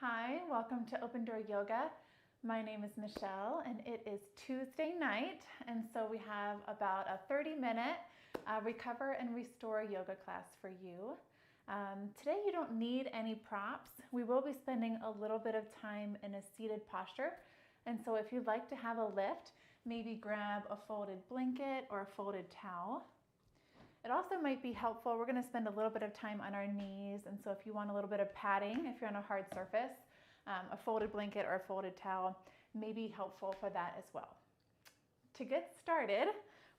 Hi, welcome to Open Door Yoga. My name is Michelle and it is Tuesday night, and so we have about a 30-minute recover and restore yoga class for you. Today you don't need any props. We will be spending a little bit of time in a seated posture, and so if you'd like to have a lift, maybe grab a folded blanket or a folded towel. It also might be helpful, we're going to spend a little bit of time on our knees, and so if you want a little bit of padding, if you're on a hard surface, a folded blanket or a folded towel may be helpful for that as well. To get started,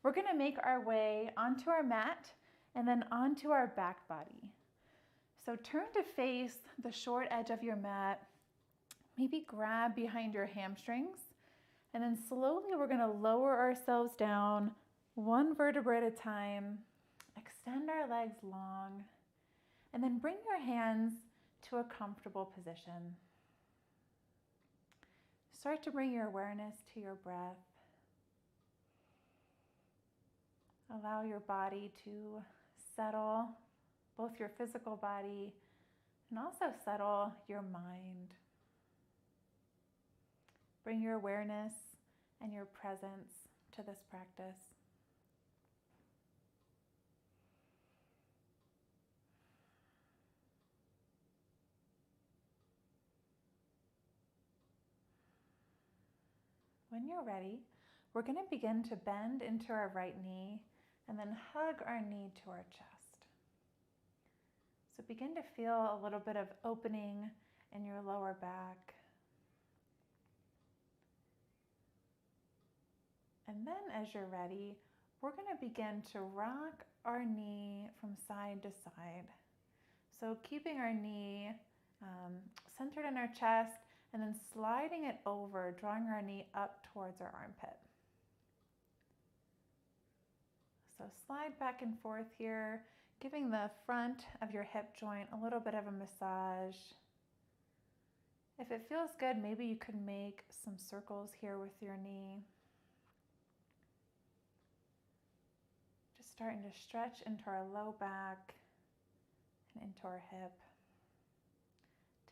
we're going to make our way onto our mat and then onto our back body. So turn to face the short edge of your mat, maybe grab behind your hamstrings, and then slowly we're going to lower ourselves down one vertebra at a time. Extend our legs long, and then bring your hands to a comfortable position. Start to bring your awareness to your breath. Allow your body to settle, both your physical body and also settle your mind. Bring your awareness and your presence to this practice. When you're ready, we're going to begin to bend into our right knee and then hug our knee to our chest. So begin to feel a little bit of opening in your lower back. And then as you're ready, we're going to begin to rock our knee from side to side. So keeping our knee centered in our chest, and then sliding it over, drawing our knee up towards our armpit. So slide back and forth here, giving the front of your hip joint a little bit of a massage. If it feels good, maybe you could make some circles here with your knee. Just starting to stretch into our low back and into our hip.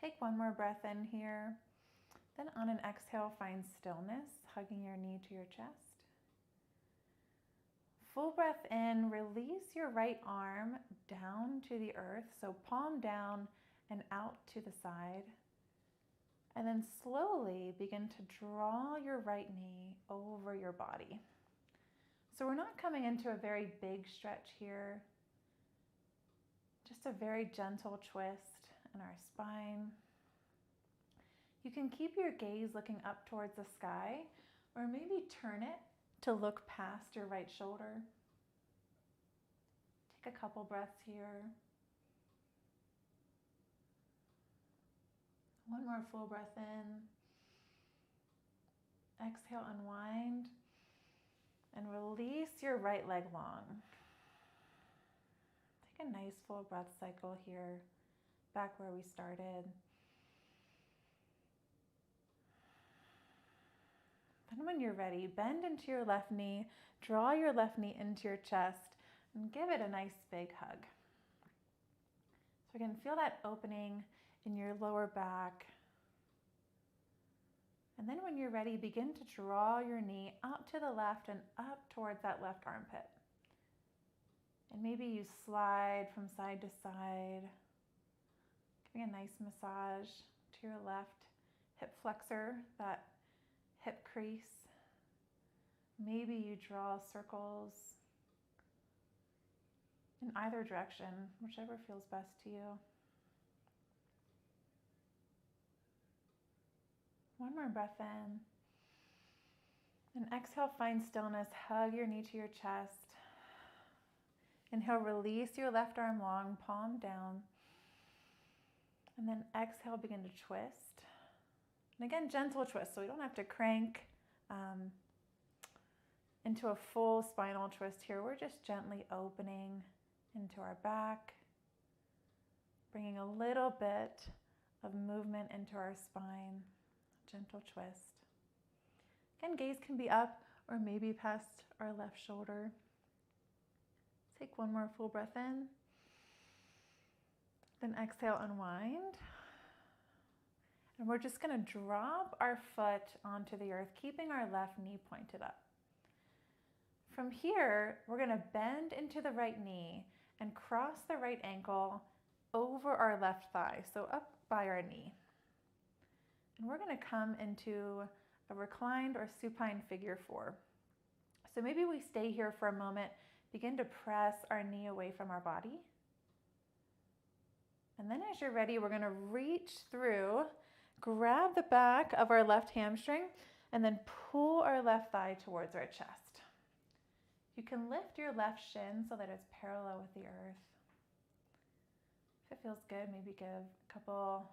Take one more breath in here. Then on an exhale, find stillness, hugging your knee to your chest. Full breath in, release your right arm down to the earth, so palm down and out to the side. And then slowly begin to draw your right knee over your body. So we're not coming into a very big stretch here, just a very gentle twist in our spine. You can keep your gaze looking up towards the sky, or maybe turn it to look past your right shoulder. Take a couple breaths here. One more full breath in. Exhale, unwind, and release your right leg long. Take a nice full breath cycle here, back where we started. Then when you're ready, bend into your left knee, draw your left knee into your chest, and give it a nice big hug. So again, feel that opening in your lower back. And then when you're ready, begin to draw your knee out to the left and up towards that left armpit. And maybe you slide from side to side, giving a nice massage to your left hip flexor, that hip crease. Maybe you draw circles in either direction, whichever feels best to you. One more breath in. And exhale, find stillness. Hug your knee to your chest. Inhale, release your left arm long, palm down. And then exhale, begin to twist. And again, gentle twist, so we don't have to crank into a full spinal twist here. We're just gently opening into our back, bringing a little bit of movement into our spine. Gentle twist. Again, gaze can be up or maybe past our left shoulder. Take one more full breath in. Then exhale, unwind. And we're just going to drop our foot onto the earth, keeping our left knee pointed up. From here, we're going to bend into the right knee and cross the right ankle over our left thigh, so up by our knee. And we're going to come into a reclined or supine figure 4. So maybe we stay here for a moment, begin to press our knee away from our body. And then as you're ready, we're going to reach through, grab the back of our left hamstring, and then pull our left thigh towards our chest. You can lift your left shin so that it's parallel with the earth. If it feels good, maybe give a couple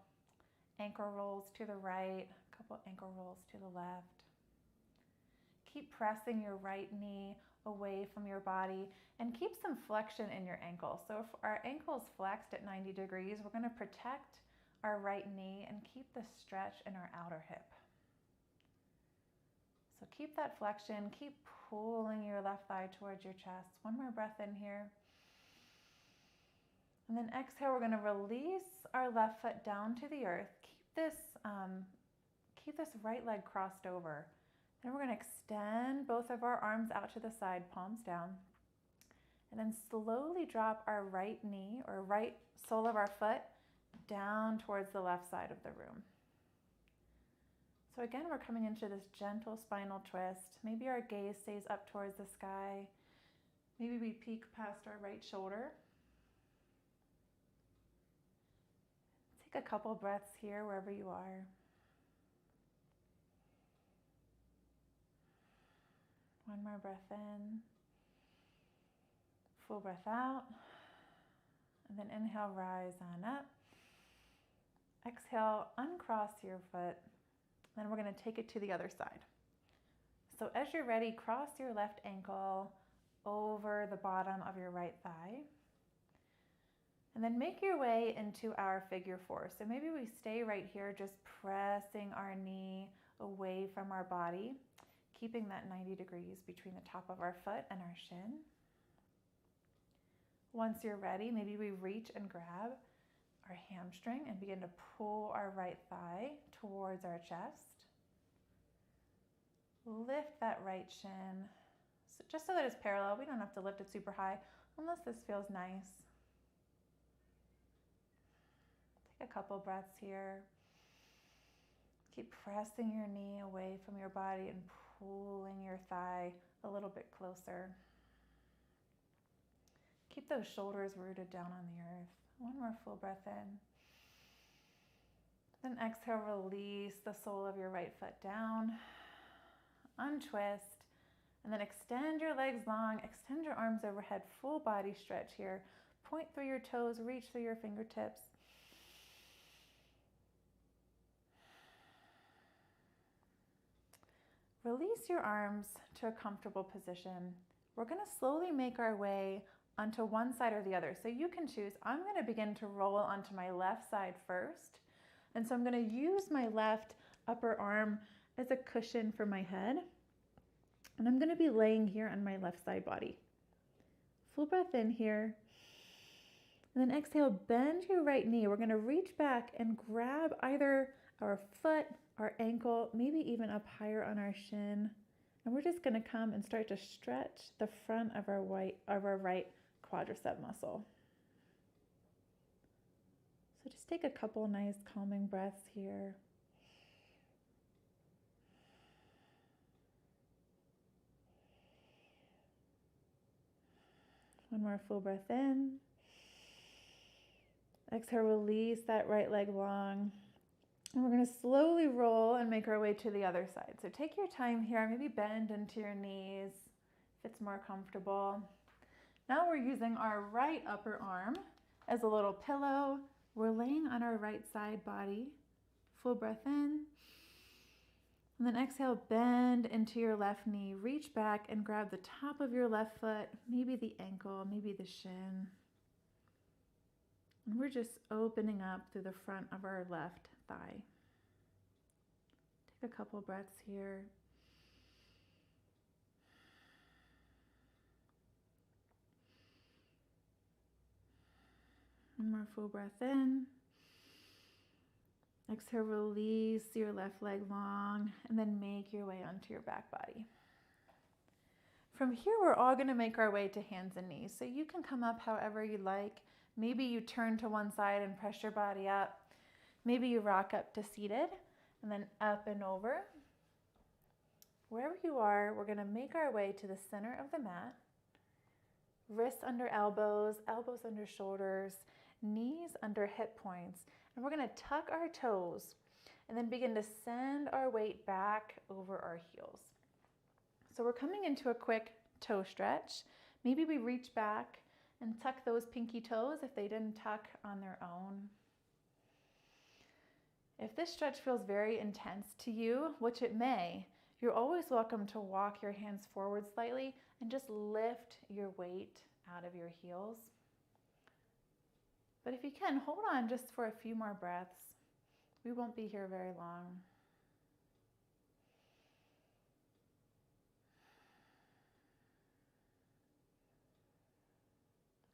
ankle rolls to the right, a couple ankle rolls to the left. Keep pressing your right knee away from your body and keep some flexion in your ankle. So if our ankle is flexed at 90 degrees, we're going to protect our right knee and keep the stretch in our outer hip. So keep that flexion, keep pulling your left thigh towards your chest. One more breath in here. And then exhale, we're going to release our left foot down to the earth. Keep this right leg crossed over. Then we're going to extend both of our arms out to the side, palms down. And then slowly drop our right knee or right sole of our foot down towards the left side of the room. So again, we're coming into this gentle spinal twist. Maybe our gaze stays up towards the sky. Maybe we peek past our right shoulder. Take a couple breaths here wherever you are. One more breath in. Full breath out. And then inhale, rise on up. Exhale, uncross your foot. Then we're going to take it to the other side. So as you're ready, cross your left ankle over the bottom of your right thigh. And then make your way into our figure 4. So maybe we stay right here, just pressing our knee away from our body, keeping that 90 degrees between the top of our foot and our shin. Once you're ready, maybe we reach and grab our hamstring and begin to pull our right thigh towards our chest. Lift that right shin, just so that it's parallel. We don't have to lift it super high unless this feels nice. Take a couple breaths here. Keep pressing your knee away from your body and pulling your thigh a little bit closer. Keep those shoulders rooted down on the earth. One more full breath in. Then exhale, release the sole of your right foot down. Untwist. And then extend your legs long. Extend your arms overhead. Full body stretch here. Point through your toes. Reach through your fingertips. Release your arms to a comfortable position. We're going to slowly make our way onto one side or the other. So you can choose. I'm going to begin to roll onto my left side first. And so I'm going to use my left upper arm as a cushion for my head. And I'm going to be laying here on my left side body. Full breath in here. And then exhale, bend your right knee. We're going to reach back and grab either our foot, our ankle, maybe even up higher on our shin. And we're just going to come and start to stretch the front of our right quadricep muscle. So just take a couple nice calming breaths here. One more full breath in. Exhale, release that right leg long. And we're going to slowly roll and make our way to the other side. So take your time here, maybe bend into your knees if it's more comfortable. Now we're using our right upper arm as a little pillow. We're laying on our right side body. Full breath in. And then exhale, bend into your left knee. Reach back and grab the top of your left foot, maybe the ankle, maybe the shin. And we're just opening up through the front of our left thigh. Take a couple breaths here. One more full breath in. Exhale, release your left leg long, and then make your way onto your back body. From here, we're all going to make our way to hands and knees. So you can come up however you like. Maybe you turn to one side and press your body up. Maybe you rock up to seated and then up and over. Wherever you are, we're going to make our way to the center of the mat. Wrists under elbows, elbows under shoulders, knees under hip points. And we're going to tuck our toes and then begin to send our weight back over our heels. So we're coming into a quick toe stretch. Maybe we reach back and tuck those pinky toes if they didn't tuck on their own. If this stretch feels very intense to you, which it may, you're always welcome to walk your hands forward slightly and just lift your weight out of your heels. But if you can, hold on just for a few more breaths. We won't be here very long.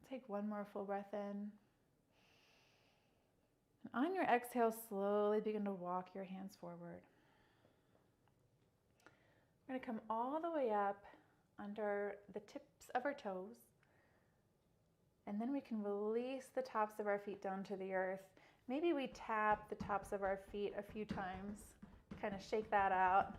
Take one more full breath in. And on your exhale, slowly begin to walk your hands forward. We're going to come all the way up under the tips of our toes. And then we can release the tops of our feet down to the earth. Maybe we tap the tops of our feet a few times, kind of shake that out.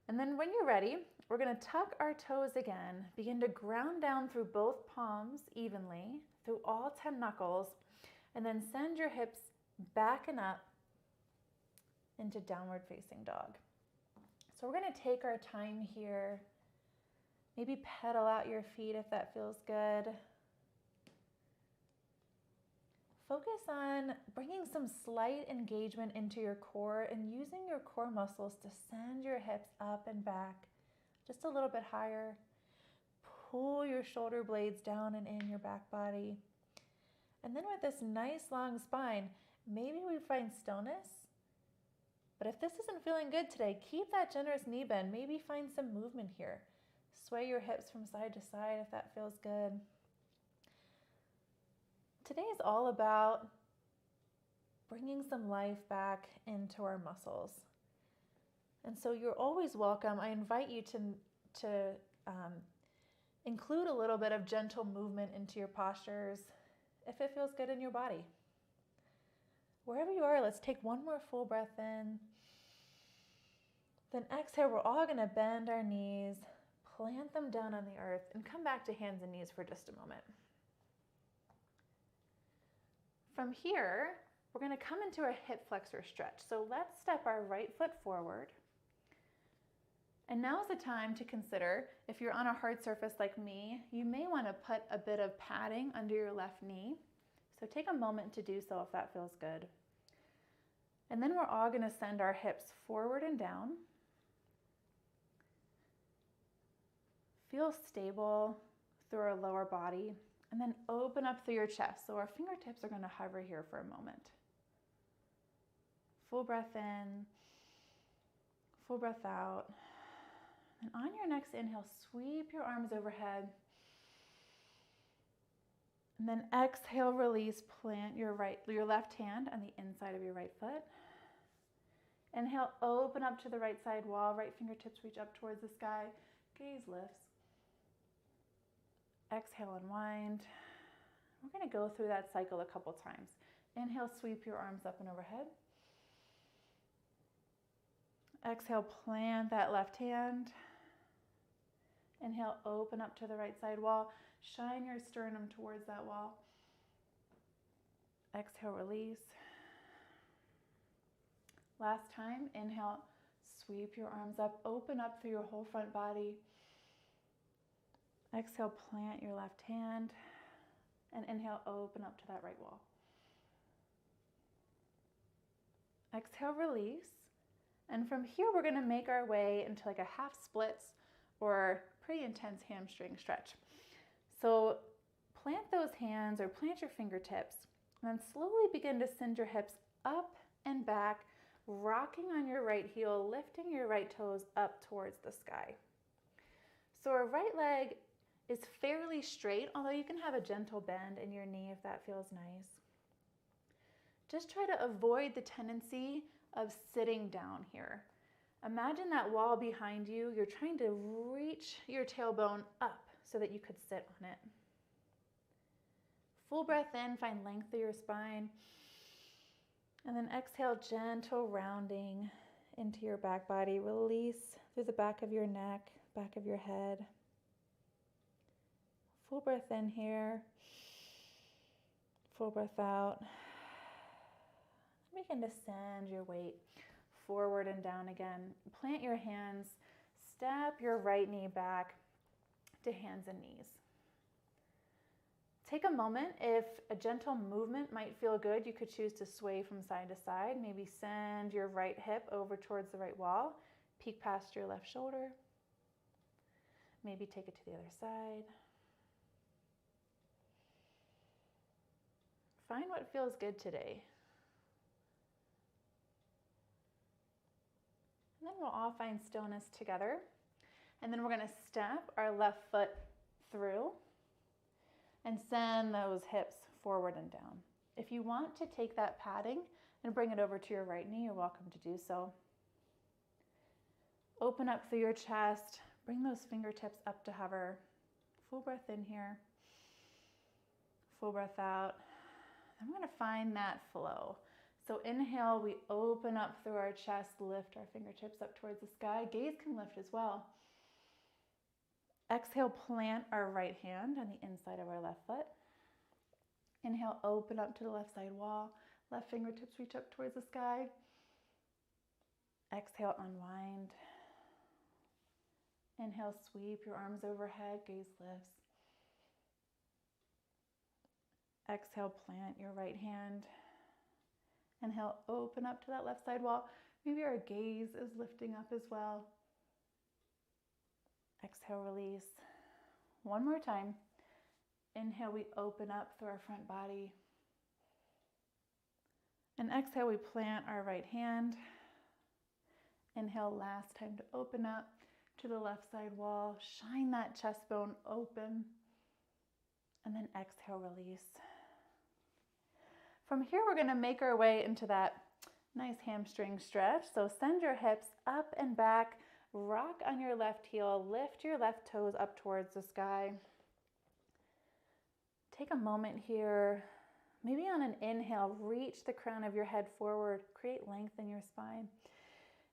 And then when you're ready, we're going to tuck our toes again, begin to ground down through both palms evenly, through all 10 knuckles, and then send your hips back and up into downward facing dog. So we're going to take our time here. Maybe pedal out your feet if that feels good. Focus on bringing some slight engagement into your core and using your core muscles to send your hips up and back just a little bit higher. Pull your shoulder blades down and in your back body. And then with this nice long spine, maybe we find stillness. But if this isn't feeling good today, keep that generous knee bend. Maybe find some movement here. Sway your hips from side to side if that feels good. Today is all about bringing some life back into our muscles. And so you're always welcome. I invite you to include a little bit of gentle movement into your postures if it feels good in your body. Wherever you are, let's take one more full breath in. Then exhale, we're all going to bend our knees, plant them down on the earth, and come back to hands and knees for just a moment. From here, we're going to come into a hip flexor stretch. So let's step our right foot forward. And now's the time to consider, if you're on a hard surface like me, you may want to put a bit of padding under your left knee. So take a moment to do so if that feels good. And then we're all going to send our hips forward and down. Feel stable through our lower body. And then open up through your chest. So our fingertips are going to hover here for a moment. Full breath in, full breath out. And on your next inhale, sweep your arms overhead. And then exhale, release, plant your left hand on the inside of your right foot. Inhale, open up to the right side wall, right fingertips reach up towards the sky, gaze lifts. Exhale, unwind. We're going to go through that cycle a couple times. Inhale, sweep your arms up and overhead. Exhale, plant that left hand. Inhale, open up to the right side wall. Shine your sternum towards that wall. Exhale, release. Last time, inhale, sweep your arms up, open up through your whole front body. Exhale, plant your left hand, and inhale, open up to that right wall. Exhale, release. And from here, we're going to make our way into like a half splits or pretty intense hamstring stretch. So plant those hands or plant your fingertips, and then slowly begin to send your hips up and back, rocking on your right heel, lifting your right toes up towards the sky. So our right leg is fairly straight, although you can have a gentle bend in your knee if that feels nice. just try to avoid the tendency of sitting down here. Imagine that wall behind you. You're trying to reach your tailbone up so that you could sit on it. Full breath in, find length through your spine. And then exhale, gentle rounding into your back body. Release through the back of your neck, back of your head. Full breath in here. Full breath out. Begin to send your weight forward and down again. Plant your hands. Step your right knee back to hands and knees. Take a moment. If a gentle movement might feel good, you could choose to sway from side to side. Maybe send your right hip over towards the right wall. Peek past your left shoulder. Maybe take it to the other side. Find what feels good today. And then we'll all find stillness together. And then we're going to step our left foot through and send those hips forward and down. If you want to take that padding and bring it over to your right knee, you're welcome to do so. Open up through your chest. Bring those fingertips up to hover. Full breath in here. Full breath out. Then we're going to find that flow. So inhale, we open up through our chest, lift our fingertips up towards the sky. Gaze can lift as well. Exhale, plant our right hand on the inside of our left foot. Inhale, open up to the left side wall. Left fingertips reach up towards the sky. Exhale, unwind. Inhale, sweep your arms overhead, gaze lifts. Exhale, plant your right hand. Inhale, open up to that left side wall. Maybe our gaze is lifting up as well. Exhale, release. One more time. Inhale, we open up through our front body. And exhale, we plant our right hand. Inhale, last time to open up to the left side wall. Shine that chest bone open. And then exhale, release. From here, we're going to make our way into that nice hamstring stretch. So send your hips up and back. Rock on your left heel. Lift your left toes up towards the sky. Take a moment here. Maybe on an inhale, reach the crown of your head forward. Create length in your spine.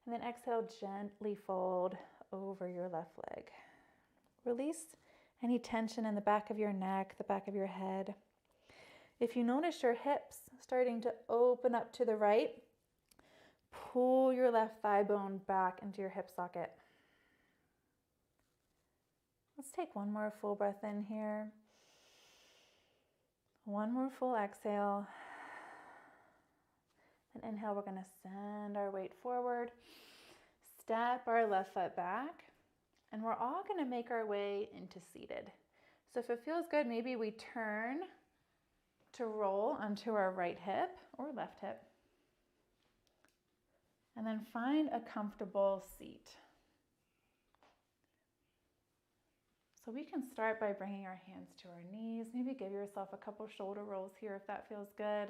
And then exhale, gently fold over your left leg. Release any tension in the back of your neck, the back of your head. If you notice your hips starting to open up to the right, pull your left thigh bone back into your hip socket. Let's take one more full breath in here. One more full exhale. And inhale, we're going to send our weight forward. Step our left foot back. And we're all going to make our way into seated. So if it feels good, maybe we turn to roll onto our right hip or left hip. And then find a comfortable seat. So we can start by bringing our hands to our knees. Maybe give yourself a couple shoulder rolls here if that feels good,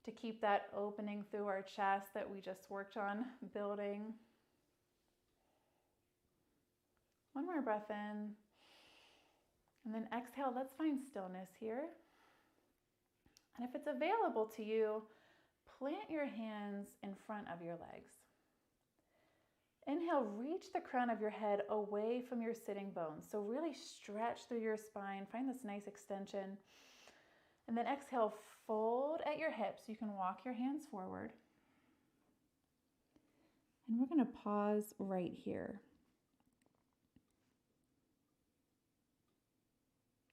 to keep that opening through our chest that we just worked on building. One more breath in. And then exhale, let's find stillness here. And if it's available to you, plant your hands in front of your legs. Inhale, reach the crown of your head away from your sitting bones. So really stretch through your spine. Find this nice extension. And then exhale, fold at your hips. You can walk your hands forward. And we're going to pause right here.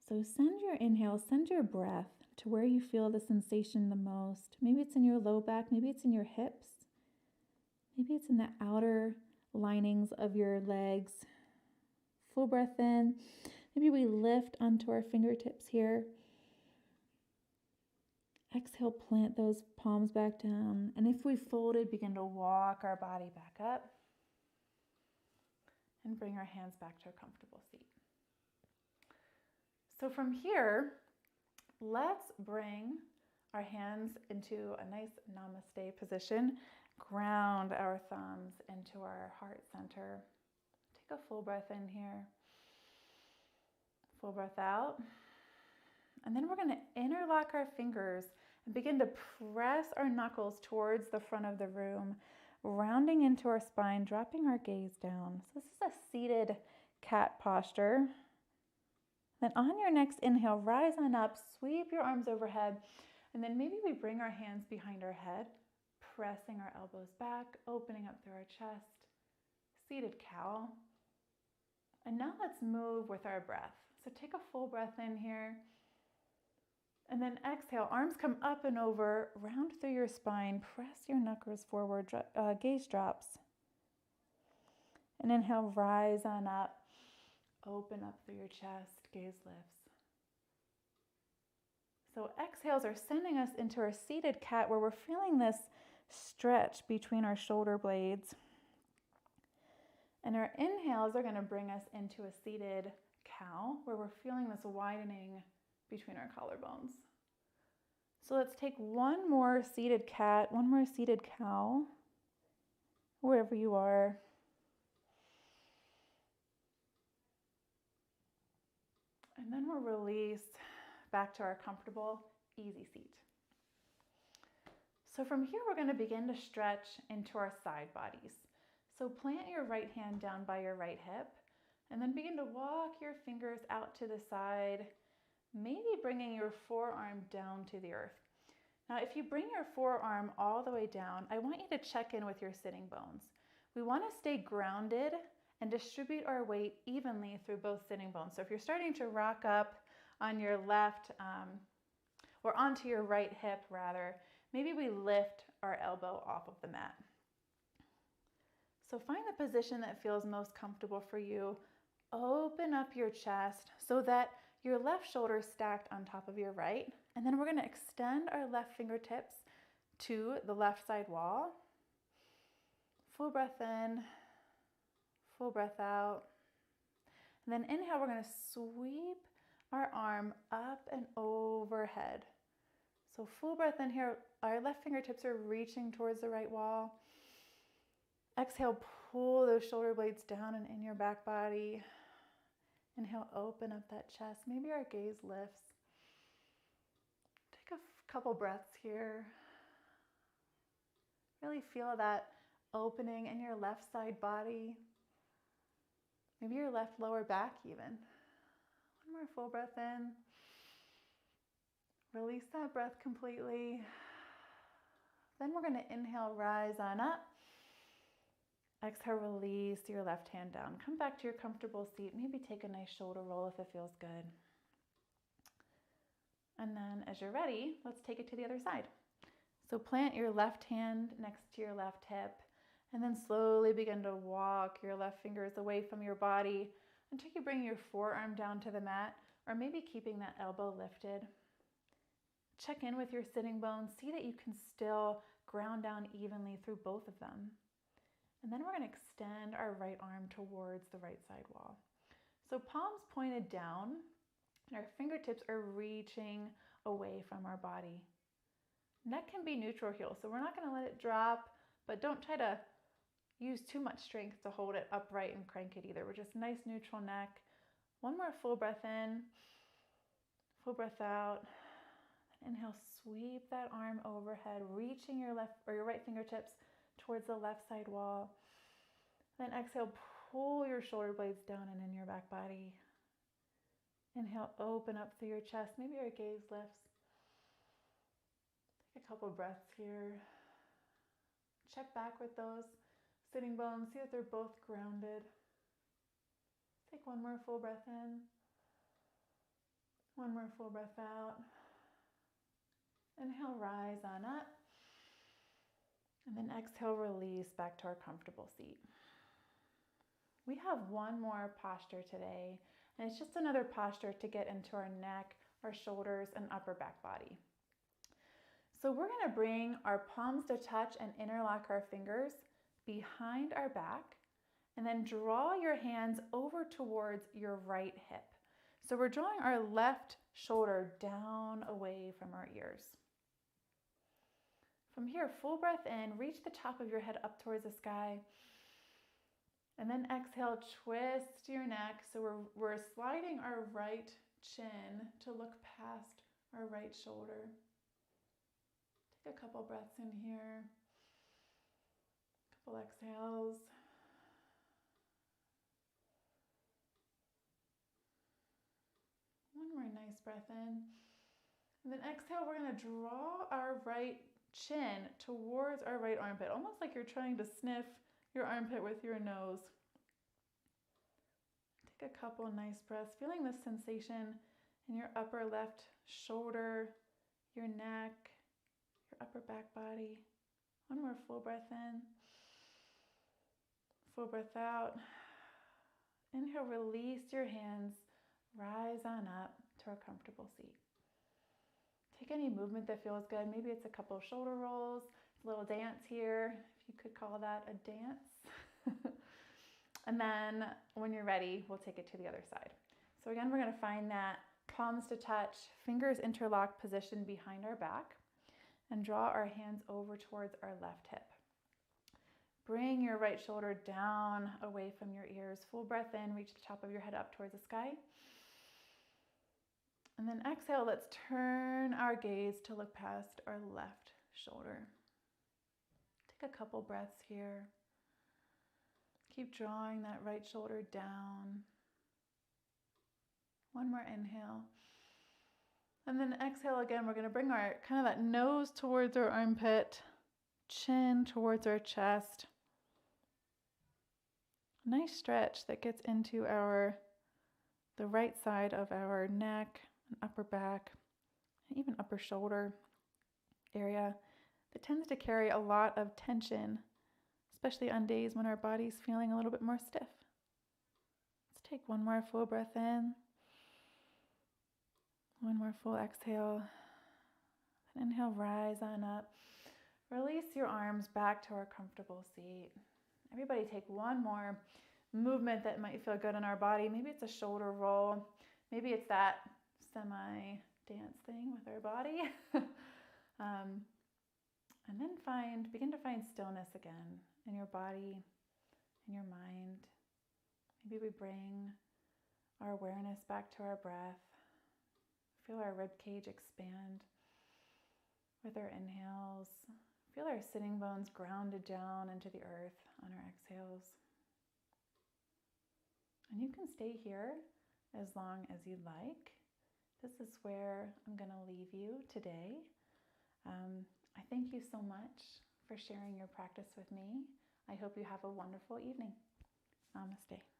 So send your inhale, send your breath to where you feel the sensation the most. Maybe it's in your low back, maybe it's in your hips. Maybe it's in the outer linings of your legs. Full breath in. Maybe we lift onto our fingertips here. Exhale, plant those palms back down. And if we folded, begin to walk our body back up. And bring our hands back to a comfortable seat. So from here, let's bring our hands into a nice namaste position. Ground our thumbs into our heart center. Take a full breath in here. Full breath out. And then we're going to interlock our fingers and begin to press our knuckles towards the front of the room, rounding into our spine, dropping our gaze down. So this is a seated cat posture. Then on your next inhale, rise on up, sweep your arms overhead, and then maybe we bring our hands behind our head, pressing our elbows back, opening up through our chest, seated cow. And now let's move with our breath. So take a full breath in here, and then exhale, arms come up and over, round through your spine, press your knuckles forward, gaze drops. And inhale, rise on up, open up through your chest, gaze lifts. So exhales are sending us into our seated cat where we're feeling this stretch between our shoulder blades. And our inhales are going to bring us into a seated cow where we're feeling this widening between our collarbones. So let's take one more seated cat, one more seated cow, wherever you are. And then we'll release back to our comfortable, easy seat. So from here, we're going to begin to stretch into our side bodies. So plant your right hand down by your right hip, and then begin to walk your fingers out to the side, maybe bringing your forearm down to the earth. Now, if you bring your forearm all the way down, I want you to check in with your sitting bones. We want to stay grounded and distribute our weight evenly through both sitting bones. So if you're starting to rock up on your left or onto your right hip rather, maybe we lift our elbow off of the mat. So find the position that feels most comfortable for you. Open up your chest so that your left shoulder is stacked on top of your right. And then we're going to extend our left fingertips to the left side wall. Full breath in, full breath out. And then inhale, we're going to sweep our arm up and overhead. So full breath in here. Our left fingertips are reaching towards the right wall. Exhale, pull those shoulder blades down and in your back body. Inhale, open up that chest. Maybe our gaze lifts. Take a couple breaths here. Really feel that opening in your left side body. Maybe your left lower back even. One more full breath in. Release that breath completely. Then we're going to inhale, rise on up. Exhale, release your left hand down. Come back to your comfortable seat. Maybe take a nice shoulder roll if it feels good. And then as you're ready, let's take it to the other side. So plant your left hand next to your left hip, and then slowly begin to walk your left fingers away from your body until you bring your forearm down to the mat, or maybe keeping that elbow lifted. Check in with your sitting bones. See that you can still ground down evenly through both of them. And then we're going to extend our right arm towards the right side wall. So palms pointed down, and our fingertips are reaching away from our body. Neck can be neutral here, so we're not going to let it drop, but don't try to use too much strength to hold it upright and crank it either. We're just nice neutral neck. One more full breath in, full breath out. Inhale, sweep that arm overhead, reaching your left or your right fingertips towards the left side wall. Then exhale, pull your shoulder blades down and in your back body. Inhale, open up through your chest. Maybe your gaze lifts. Take a couple breaths here. Check back with those sitting bones. See that they're both grounded. Take one more full breath in. One more full breath out. Inhale, rise on up. And then exhale, release back to our comfortable seat. We have one more posture today, and it's just another posture to get into our neck, our shoulders, and upper back body. So we're going to bring our palms to touch and interlock our fingers behind our back, and then draw your hands over towards your right hip. So we're drawing our left shoulder down away from our ears. From here, full breath in, reach the top of your head up towards the sky. And then exhale, twist your neck. So we're sliding our right chin to look past our right shoulder. Take a couple breaths in here. Couple exhales. One more nice breath in. And then exhale, we're going to draw our right chin towards our right armpit, almost like you're trying to sniff your armpit with your nose. Take a couple nice breaths, feeling this sensation in your upper left shoulder, your neck, your upper back body. One more full breath in. Full breath out. Inhale, release your hands, rise on up to a comfortable seat. Take any movement that feels good. Maybe it's a couple of shoulder rolls, a little dance here, if you could call that a dance. And then when you're ready, we'll take it to the other side. So again, we're going to find that palms to touch, fingers interlock position behind our back, and draw our hands over towards our left hip. Bring your right shoulder down away from your ears. Full breath in, reach the top of your head up towards the sky. And then exhale, let's turn our gaze to look past our left shoulder. Take a couple breaths here. Keep drawing that right shoulder down. One more inhale. And then exhale again, we're going to bring our kind of that nose towards our armpit, chin towards our chest. Nice stretch that gets into the right side of our neck and upper back, and even upper shoulder area that tends to carry a lot of tension, especially on days when our body's feeling a little bit more stiff. Let's take one more full breath in. One more full exhale. And inhale, rise on up. Release your arms back to our comfortable seat. Everybody take one more movement that might feel good in our body. Maybe it's a shoulder roll. Maybe it's that semi-dance thing with our body. And then begin to find stillness again in your body, in your mind. Maybe we bring our awareness back to our breath. Feel our rib cage expand with our inhales. Feel our sitting bones grounded down into the earth on our exhales. And you can stay here as long as you'd like. This is where I'm going to leave you today. I thank you so much for sharing your practice with me. I hope you have a wonderful evening. Namaste.